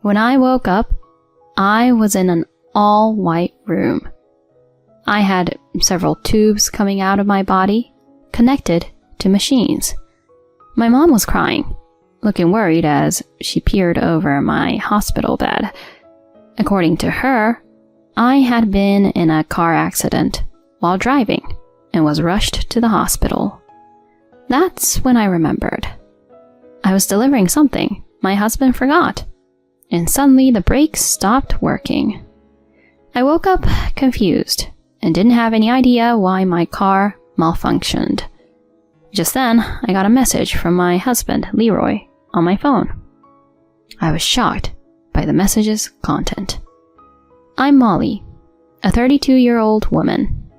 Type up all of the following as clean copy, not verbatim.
When I woke up, I was in an all-white room. I had several tubes coming out of my body, connected to machines. My mom was crying, looking worried as she peered over my hospital bed. According to her, I had been in a car accident while driving and was rushed to the hospital. That's when I remembered. I was delivering something my husband forgot, and suddenly the brakes stopped working. I woke up confused and didn't have any idea why my car malfunctioned. Just then, I got a message from my husband, Leroy, on my phone. I was shocked by the message's content. I'm Molly, a 32-year-old woman.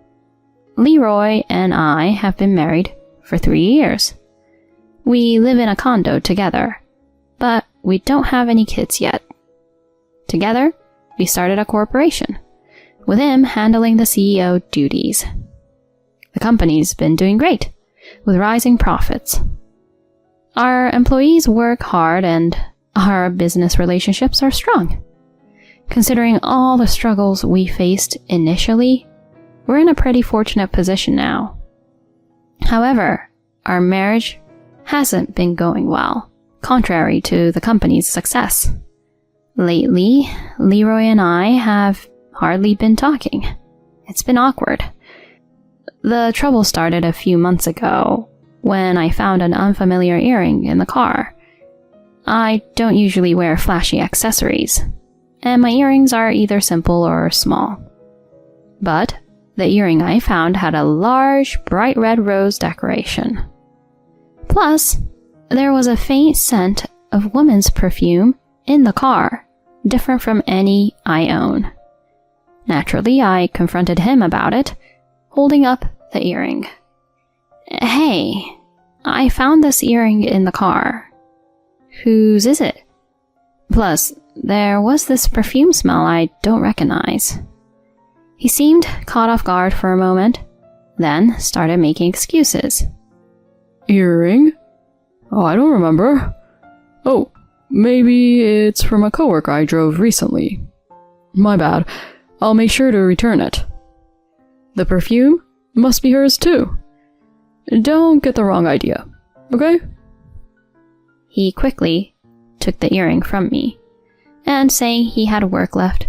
Leroy and I have been married for 3 years. We live in a condo together, but we don't have any kids yet. Together, we started a corporation, with him handling the CEO duties. The company's been doing great, with rising profits. Our employees work hard and our business relationships are strong. Considering all the struggles we faced initially, we're in a pretty fortunate position now. However, our marriage hasn't been going well, contrary to the company's success. Lately, Leroy and I have hardly been talking. It's been awkward. The trouble started a few months ago when I found an unfamiliar earring in the car. I don't usually wear flashy accessories, and my earrings are either simple or small. But the earring I found had a large, bright red rose decoration. Plus, there was a faint scent of woman's perfume in the car, different from any I own. Naturally, I confronted him about it, holding up the earring. Hey, I found this earring in the car. Whose is it? Plus, there was this perfume smell I don't recognize. He seemed caught off guard for a moment, then started making excuses. Earring? Oh, I don't remember. Oh, maybe it's from a coworker I drove recently. My bad. I'll make sure to return it. The perfume must be hers too. Don't get the wrong idea, okay? He quickly took the earring from me, and saying he had work left,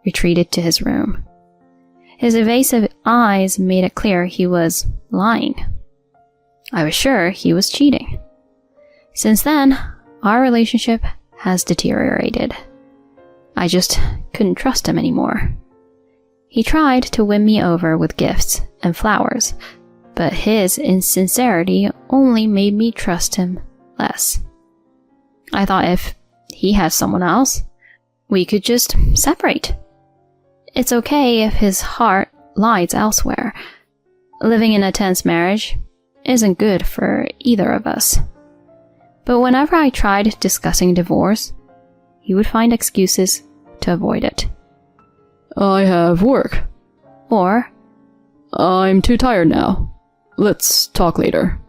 retreated to his room. His evasive eyes made it clear he was lying. I was sure he was cheating. Since then, our relationship has deteriorated. I just couldn't trust him anymore. He tried to win me over with gifts and flowers, but his insincerity only made me trust him less. I thought if he has someone else, we could just separate. It's okay if his heart lies elsewhere. Living in a tense marriage isn't good for either of us. But whenever I tried discussing divorce, he would find excuses to avoid it. I have work. Or, I'm too tired now. Let's talk later.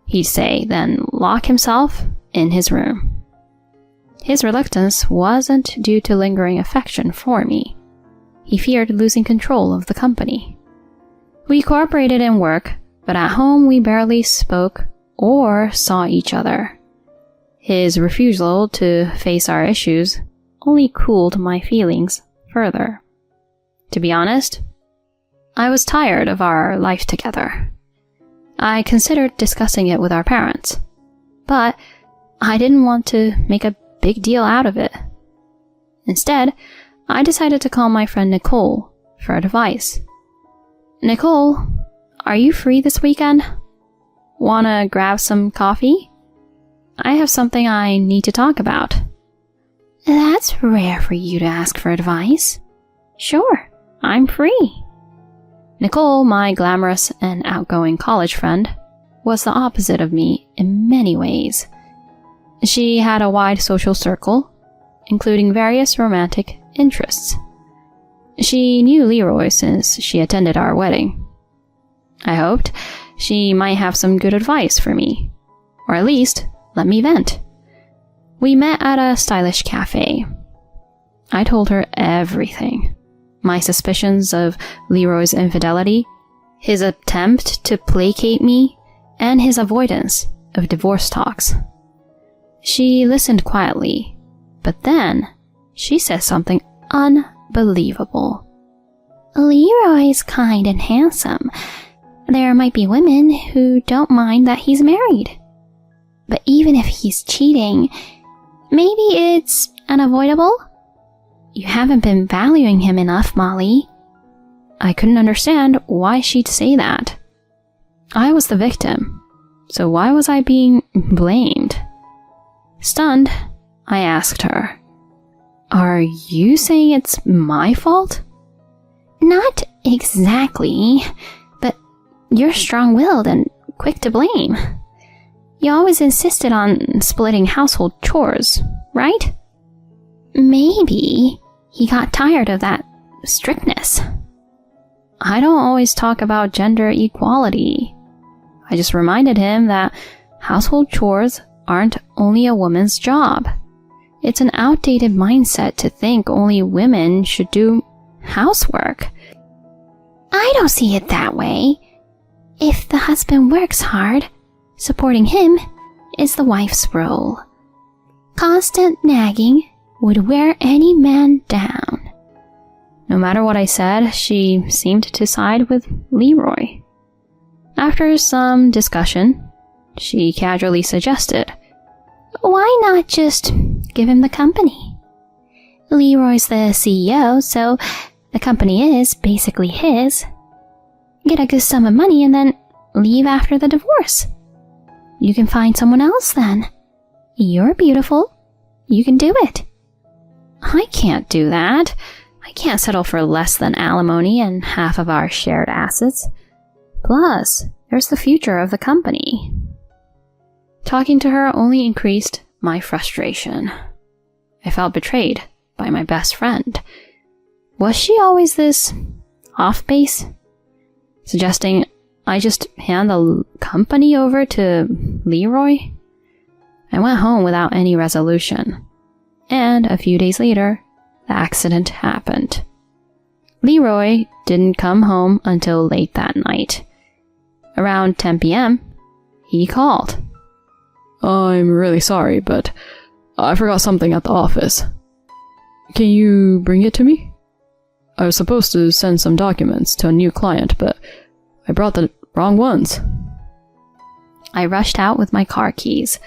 He'd say, then lock himself in his room. His reluctance wasn't due to lingering affection for me. He feared losing control of the company. We cooperated in work, but at home we barely spoke or saw each other. His refusal to face our issues only cooled my feelings further. To be honest, I was tired of our life together. I considered discussing it with our parents, but I didn't want to make a big deal out of it. Instead, I decided to call my friend Nicole for advice. Nicole, are you free this weekend? Wanna grab some coffee? I have something I need to talk about. That's rare for you to ask for advice. Sure, I'm free. Nicole, my glamorous and outgoing college friend, was the opposite of me in many ways. She had a wide social circle, including various romantic interests. She knew Leroy since she attended our wedding. I hoped she might have some good advice for me, or at least let me vent. We met at a stylish cafe. I told her everything. My suspicions of Leroy's infidelity, his attempt to placate me, and his avoidance of divorce talks. She listened quietly, but then she said something unbelievable. Leroy's kind and handsome. There might be women who don't mind that he's married. But even if he's cheating, maybe it's unavoidable? You haven't been valuing him enough, Molly. I couldn't understand why she'd say that. I was the victim, so why was I being blamed? Stunned, I asked her, "Are you saying it's my fault?" Not exactly, but you're strong-willed and quick to blame. You always insisted on splitting household chores, right? Maybe he got tired of that strictness. I don't always talk about gender equality. I just reminded him that household chores aren't only a woman's job. It's an outdated mindset to think only women should do housework. I don't see it that way. If the husband works hard, supporting him is the wife's role. Constant nagging would wear any man down. No matter what I said, she seemed to side with Leroy. After some discussion, she casually suggested, "Why not just give him the company? Leroy's the CEO, so the company is basically his. Get a good sum of money and then leave after the divorce. You can find someone else then. You're beautiful. You can do it." I can't do that. I can't settle for less than alimony and half of our shared assets. Plus, there's the future of the company. Talking to her only increased my frustration. I felt betrayed by my best friend. Was she always this off base? Suggesting I just hand the company over to Leroy? I went home without any resolution. And a few days later, the accident happened. Leroy didn't come home until late that night. Around 10 p.m., he called. "I'm really sorry, but I forgot something at the office. Can you bring it to me? I was supposed to send some documents to a new client, but I brought the wrong ones." I rushed out with my car keys.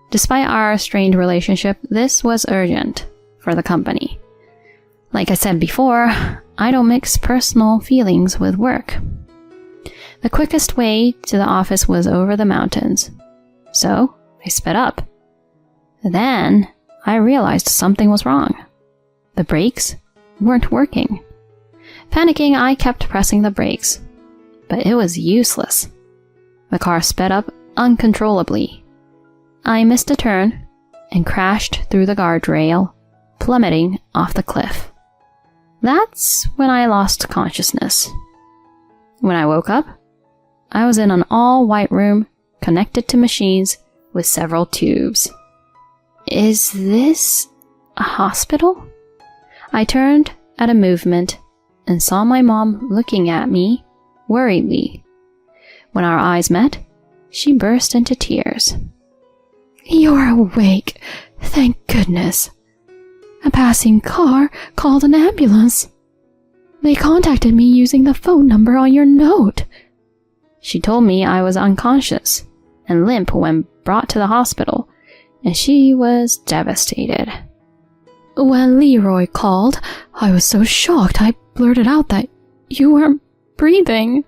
Despite our strained relationship, this was urgent for the company. Like I said before, I don't mix personal feelings with work. The quickest way to the office was over the mountains, so I sped up. Then I realized something was wrong. The brakes weren't working. Panicking, I kept pressing the brakes, but it was useless. The car sped up uncontrollably. I missed a turn and crashed through the guardrail, plummeting off the cliff. That's when I lost consciousness. When I woke up, I was in an all-white room connected to machines with several tubes. Is this a hospital? I turned at a movement and saw my mom looking at me worriedly. When our eyes met, she burst into tears. "You're awake, thank goodness. A passing car called an ambulance. They contacted me using the phone number on your note." She told me I was unconscious and limp when brought to the hospital, and she was devastated. "When Leroy called, I was so shocked I blurted out that you weren't breathing."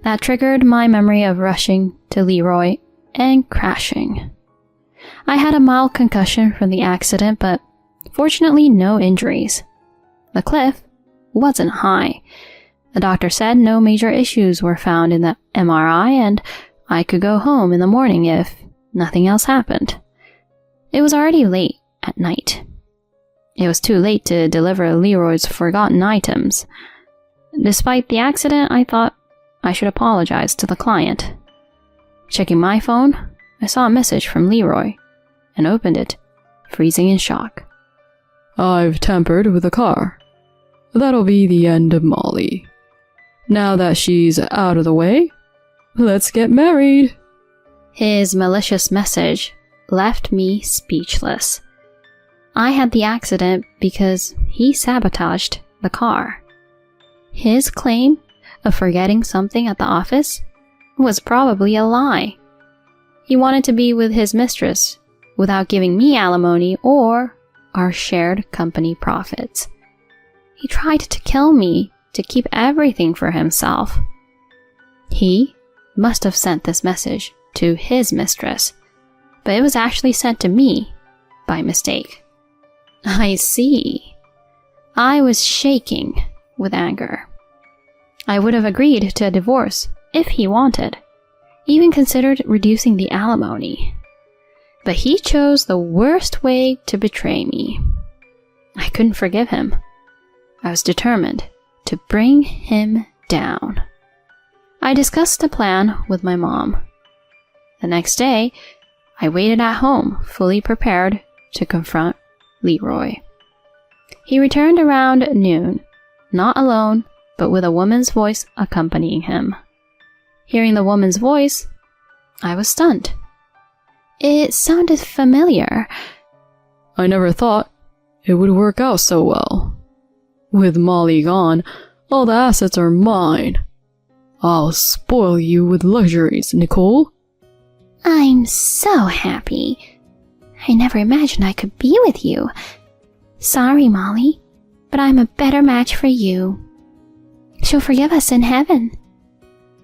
That triggered my memory of rushing to Leroy and crashing. I had a mild concussion from the accident, but fortunately no injuries. The cliff wasn't high. The doctor said no major issues were found in the MRI and I could go home in the morning if nothing else happened. It was already late at night. It was too late to deliver Leroy's forgotten items. Despite the accident, I thought I should apologize to the client. Checking my phone, I saw a message from Leroy. and opened it, freezing in shock. I've tampered with the car. That'll be the end of Molly. Now that she's out of the way, let's get married. His malicious message left me speechless. I had the accident because he sabotaged the car. His claim of forgetting something at the office was probably a lie. He wanted to be with his mistress without giving me alimony or our shared company profits. He tried to kill me to keep everything for himself. He must have sent this message to his mistress, but it was actually sent to me by mistake. I see. I was shaking with anger. I would have agreed to a divorce if he wanted, even considered reducing the alimony. But he chose the worst way to betray me. I couldn't forgive him. I was determined to bring him down. I discussed the plan with my mom. The next day, I waited at home, fully prepared to confront Leroy. He returned around noon, not alone, but with a woman's voice accompanying him. Hearing the woman's voice, I was stunned. It sounded familiar. I never thought it would work out so well. With Molly gone, all the assets are mine. I'll spoil you with luxuries, Nicole. I'm so happy. I never imagined I could be with you. Sorry, Molly, but I'm a better match for you. She'll forgive us in heaven.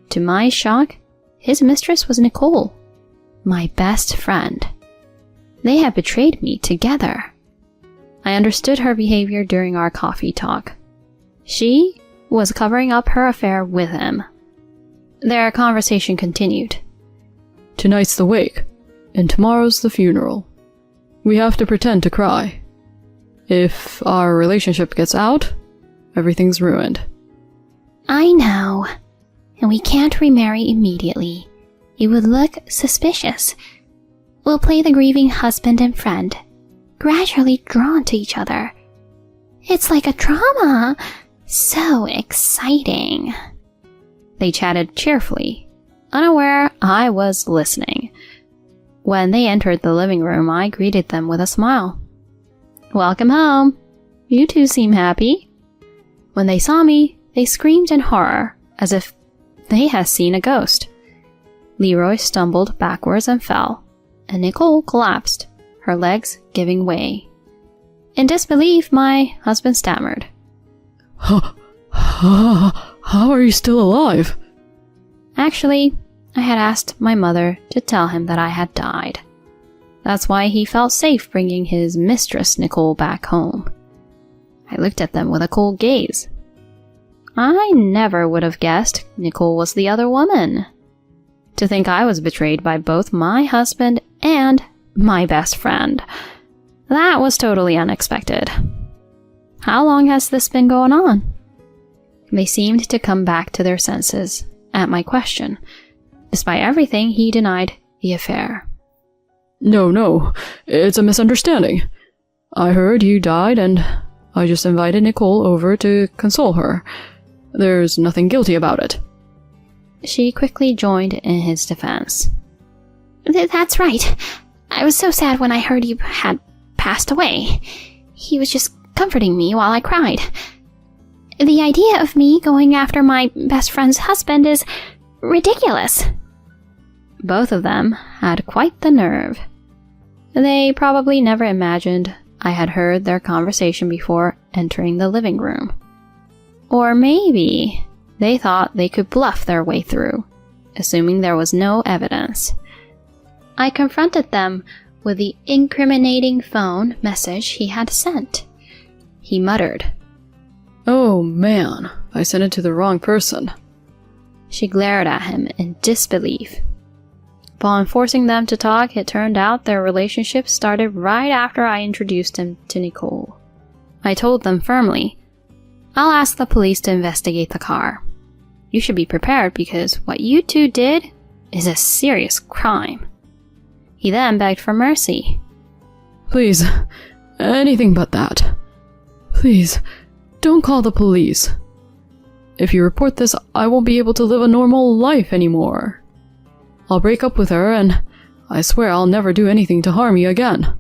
To my shock, his mistress was Nicole, my best friend. They had betrayed me together. I understood her behavior during our coffee talk. She was covering up her affair with him. Their conversation continued. Tonight's the wake, and tomorrow's the funeral. We have to pretend to cry. If our relationship gets out, everything's ruined. I know. And we can't remarry immediately. It would look suspicious. We'll play the grieving husband and friend, gradually drawn to each other. It's like a drama. So exciting. They chatted cheerfully, unaware I was listening. When they entered the living room, I greeted them with a smile. Welcome home. You two seem happy. When they saw me, they screamed in horror, as if they had seen a ghost. Leroy stumbled backwards and fell, and Nicole collapsed, her legs giving way. In disbelief, my husband stammered. How are you still alive? Actually, I had asked my mother to tell him that I had died. That's why he felt safe bringing his mistress Nicole back home. I looked at them with a cold gaze. I never would have guessed Nicole was the other woman. To think I was betrayed by both my husband and my best friend. That was totally unexpected. How long has this been going on? They seemed to come back to their senses at my question. Despite everything, he denied the affair. No, it's a misunderstanding. I heard you died and I just invited Nicole over to console her. There's nothing guilty about it. She quickly joined in his defense. That's right. I was so sad when I heard you had passed away. He was just comforting me while I cried. The idea of me going after my best friend's husband is ridiculous. Both of them had quite the nerve. They probably never imagined I had heard their conversation before entering the living room. Or maybe they thought they could bluff their way through, assuming there was no evidence. I confronted them with the incriminating phone message he had sent. He muttered, Oh man, I sent it to the wrong person. She glared at him in disbelief. Upon forcing them to talk, it turned out their relationship started right after I introduced him to Nicole. I told them firmly, I'll ask the police to investigate the car. You should be prepared because what you two did is a serious crime. He then begged for mercy, Please, anything but that. Please, don't call the police. If you report this, I won't be able to live a normal life anymore. I'll break up with her, and I swear I'll never do anything to harm you again.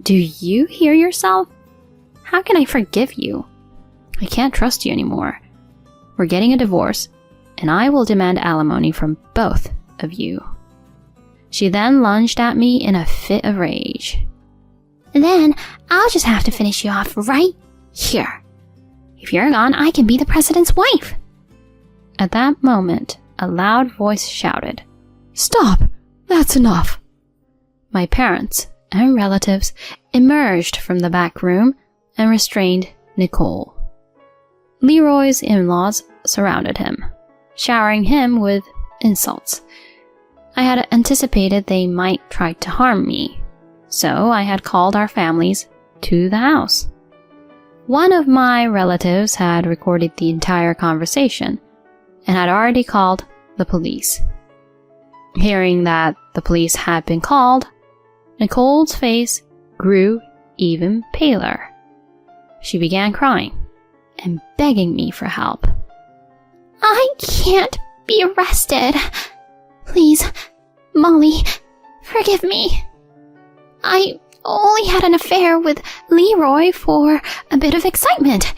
Do you hear yourself? How can I forgive you? I can't trust you anymore. We're getting a divorce, and I will demand alimony from both of you. She then lunged at me in a fit of rage. Then I'll just have to finish you off right here. If you're gone, I can be the president's wife. At that moment, a loud voice shouted, Stop! That's enough! My parents and relatives emerged from the back room and restrained Nicole. Leroy's in-laws surrounded him, showering him with insults. I had anticipated they might try to harm me, so I had called our families to the house. One of my relatives had recorded the entire conversation and had already called the police. Hearing that the police had been called, Nicole's face grew even paler. She began crying and begging me for help. I can't be arrested. Please, Molly, forgive me. I only had an affair with Leroy for a bit of excitement.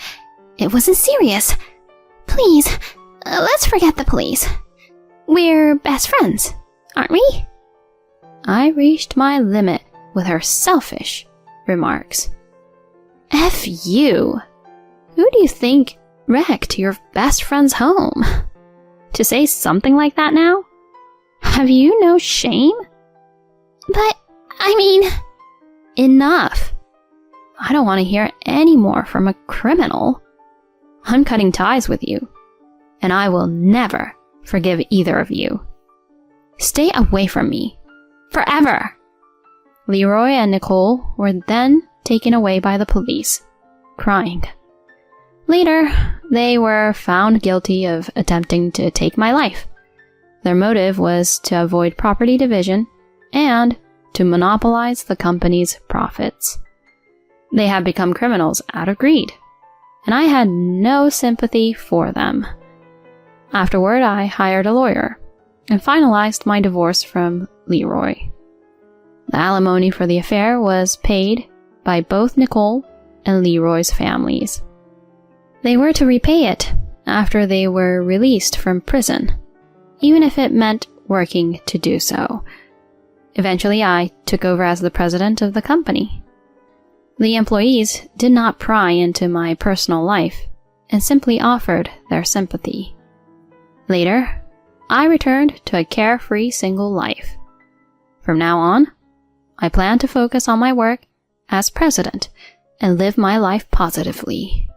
It wasn't serious. Please, let's forget the police. We're best friends, aren't we? I reached my limit with her selfish remarks. F you! Who do you think wrecked your best friend's home? To say something like that now? Have you no shame? But, I mean... Enough! I don't want to hear any more from a criminal. I'm cutting ties with you, and I will never forgive either of you. Stay away from me. Forever! Leroy and Nicole were then taken away by the police, crying. Later, they were found guilty of attempting to take my life. Their motive was to avoid property division and to monopolize the company's profits. They had become criminals out of greed, and I had no sympathy for them. Afterward, I hired a lawyer and finalized my divorce from Leroy. The alimony for the affair was paid by both Nicole and Leroy's families. They were to repay it after they were released from prison, even if it meant working to do so. Eventually, I took over as the president of the company. The employees did not pry into my personal life and simply offered their sympathy. Later, I returned to a carefree single life. From now on, I plan to focus on my work as president and live my life positively.